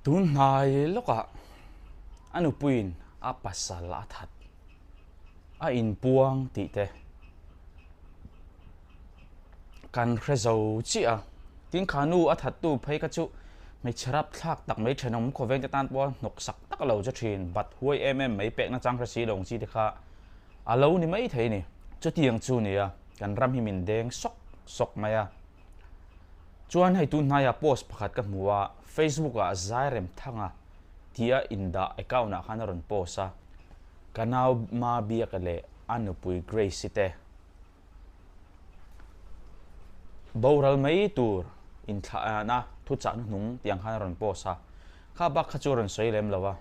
tun nai loka anu puin a pasal a that a in puang ti te kan khrezo chi a tin khanu a that tu phei ka chu mai charap thak tak mai thenom kho veng tan po nok sak tak lo cha thin bat huai mai pek na chang khasi long chi te kha alo ni mai thei ni chu tiang chu ni a kan ram hi min deng sok sok maya chuan hei tun hnaya post pakhat ka hmuwa Facebook a zairem thanga tia inda account a khan ron posta kanau ma bia ka le anupui grace te boral mai tur in tha na thu cha nung tiang khan ron posta kha bak kha chu ron soi lem lawa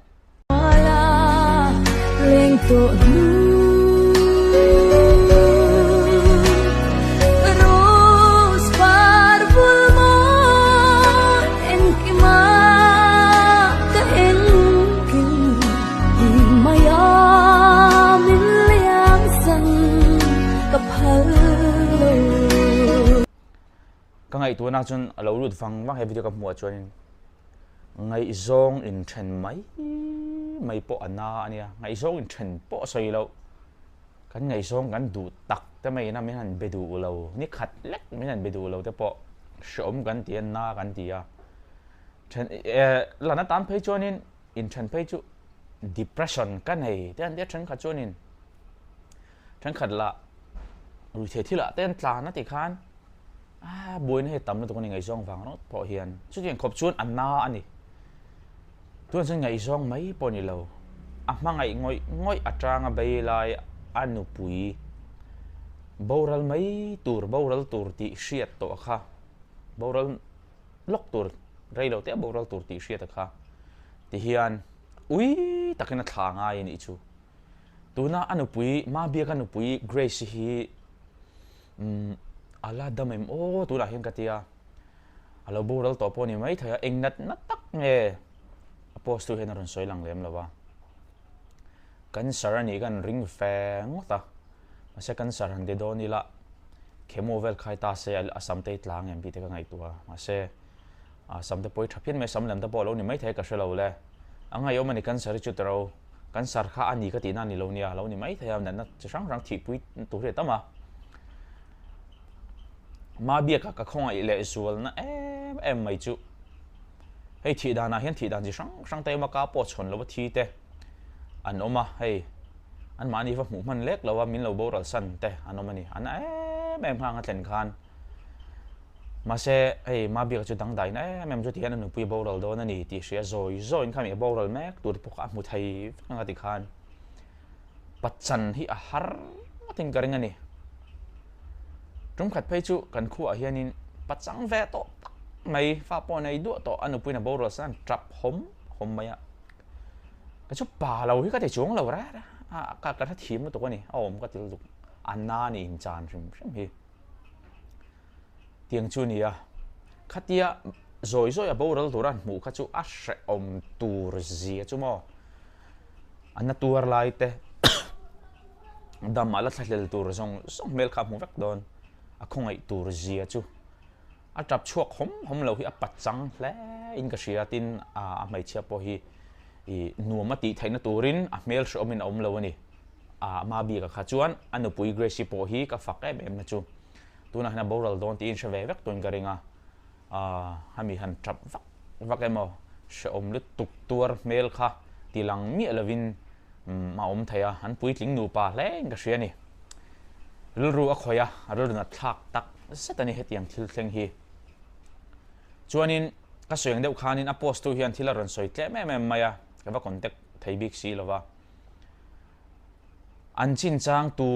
cái tu na chun alo lut phang wang he video ka hmuwa chuan ngai zong in then mai po ana ania ngai zong in then po soi lo kan ngai zong kan du tak te mai na min han bedu lo ni khat lek min han bedu lo te po shom kan tian na kan tia then la na tam phei chuan in then phei chu depression kan hei te an de then kha chuan in then khat la ru the thila ten tla na ti khan buổi này tắm nó tụi con ngày giông vàng nó bỏ hiền chút chuyện khop chuột ăn na anh đi tuần sinh ngày giông mấy bao nhiêu lâu mang ngày ngồi trang à bay lại ăn nụ bụi boral mấy boral tour tị siết tổ kha boral lóc tour ray đầu té boral tour tị siết kha thì hiền ui ta cái nó thang ai này chú tụi na ăn nụ bụi ma bia ăn nụ bụi grace hi ala đâm em ô tu là hiện cái tia alo boral to po ni mai thaya eng nat tak nge post tu hen ron soi lang lem lawa kan sarani kan ring fe ngota ase kan saran de do ni la chemovel khai ta se asam te tlang em bi te ka ngai tua ase asam te poi thapin me sam lam ta po lo ni mai thai ka shelo le angai yo mani kan sari chu tro kan sar kha ani ka ti na ni lo nia lo ni mai thaya nan na chang rang thi pui tu re tama ma bia ka không ai lệ sual na em mai chu hey thi đàn na hian thi đàn chỉ sang tay mà cá po chon lo thi te an oma hey an mani va mu man lek lo min lo boral san te an oma ni an em hang atlen khan mà se hey ma bia chu dang dai na em chu ti an nu pui boral do na ni ti sia zoi in khami boral mek tur pok a mu thai nga ti khan patchan hi a har tin karing ani trong khát phê chú cần khu ở hiền in bắt sáng ve to mày pha po này đũa to anh upui na boral san trap hom mày ạ cái chút bà lâu hi cái thể chuông lâu ra cả thắt thím một tổ này ôm cái tiểu dục anh na này in chan xem hi tiếng chu này à khát tia rồi ở boral tổ ran mũ khát chú sẽ ôm tour gì chú mò anh na tour lại te đam malat thay tour song mail khám một vector don không ai tour gì chứ trap chuộc hom lâu hi bắt trắng lẽ in cái gì tin mấy chia po hi nuông mà tí thấy nó turin mail show mình ông lâu nè mà bị cái khát chuan anh nó bùi grace po hi cái phật em na chu tu na boral don tin sẽ về vector tuần cái ringa hami han trap vak em show ông lứt tục tour mail kha ti lang mi lovin mà ông thấy hắn bùi lính nu pa lẽ cái gì nè ru a khoya ru na thak tak setani hetiang thil thleng hi chuanin ka soeng deuh khanin a post tu hian thila ron soi tle me maya ka va contact thei big si lova an chin chang tu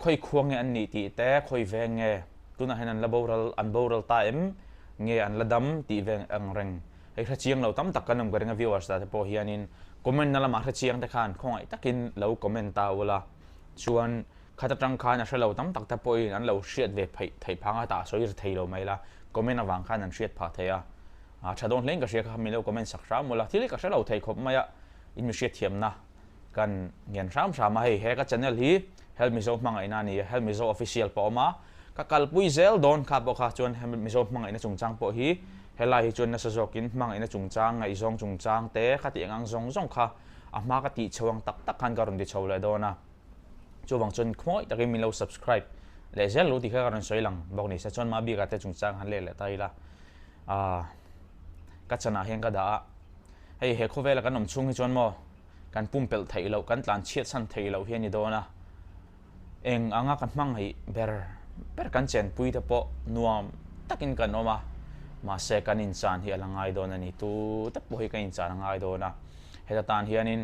khoi khuang nge an ni ti te khoi ve nge tuna hanan la boral an boral ta em nge an ladam ti veng ang reng hei kha chiang lo tam tak kanam garenga viewers ta po hianin comment na lama kha chiang te khan khongai takin lo comment ta wala chuan khát trăng khan à sẽ lâu tắm tắc tập bôi anh lâu shit về thầy phang ta soi thầy lâu mày la comment à vàng khan anh shit phá thầy cha don lên cái shit khan mình lâu comment sắc sám mula thì cái sẽ lâu thầy khop mày in mi shit thiam na kan ngen sam hay he cái channel hi help me zo mang ai nani help me zo official po ma ka kalpui zel don kha bo kha chuan help me zo mang ai na chung chang po hi helai hi chun na sa zokin mang ina chungchang ngai zong chungchang te khati ngang zong zong kha ama ka ti chawang tak tak khan karun di chawla dona chuwang chun khmoi takin min lo subscribe le zel lo ti kha karon soilang bok ni sa chon ma bi ka te chungchang han le tai la ka chana hen ka da hei he khovela kan om chung hi chon mo kan pumpel thei lo kan tlan chiat san thei lo hian ni dona eng anga kan mang hi ber kan chen pui te po nuam takin kan oma ma se kan in chan hi alangai dona ni tu te po hi kan in chan angai dona heta tan hianin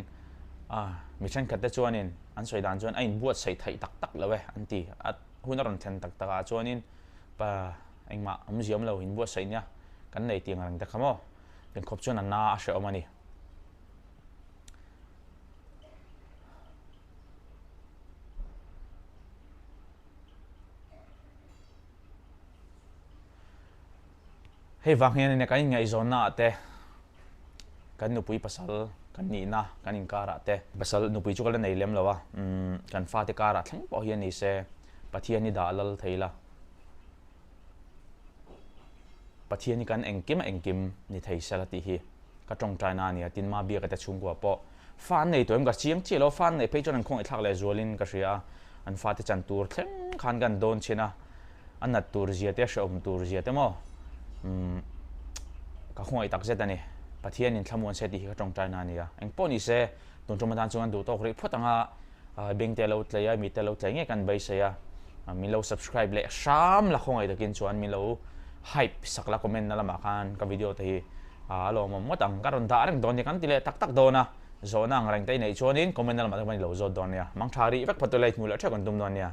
mi chen khat te chuanin an soi dan chuan ain buat sei thei tak tak lawe an ti at hunaron then tak taka chuanin pa engma museum lo in buat sei nya kan nei tiang rang te khamo den khop chuan an na a she omani hei wang hian ne kan ngai zona te kan nupui pasal kan ni na kan in kara te pasal nupui chu kala nei lem lawa kan fa te kara thleng po hian ni se pathian ni da lal theila pathian ni kan engkim ni thei salati hi ka tong china ni tin ma bia ka ta chung kwa po fan nei toim ka chiang chi lo fan nei pe chon an khong thak le zolin ka ria an fa te chan tur thleng khan gan don china an nat tur zia te shom tur zia te mo ka khong ai tak zeta ni pathian in thlamuan se ti ka tong china ni eng po ni se ton chom dan chuan du to khri photanga beng te lo tlaya mi te lo tlai nge kan bai se ya mi lo subscribe le sham la khong ai takin chuan mi lo hype sakla comment na lama kan ka video te hi alo mo tang karon da reng don ni kan tile tak tak dona zona ang reng te nei chuanin comment na lama ta mani lo zo don ya mang thari vek patulai mu la thakon dum don ya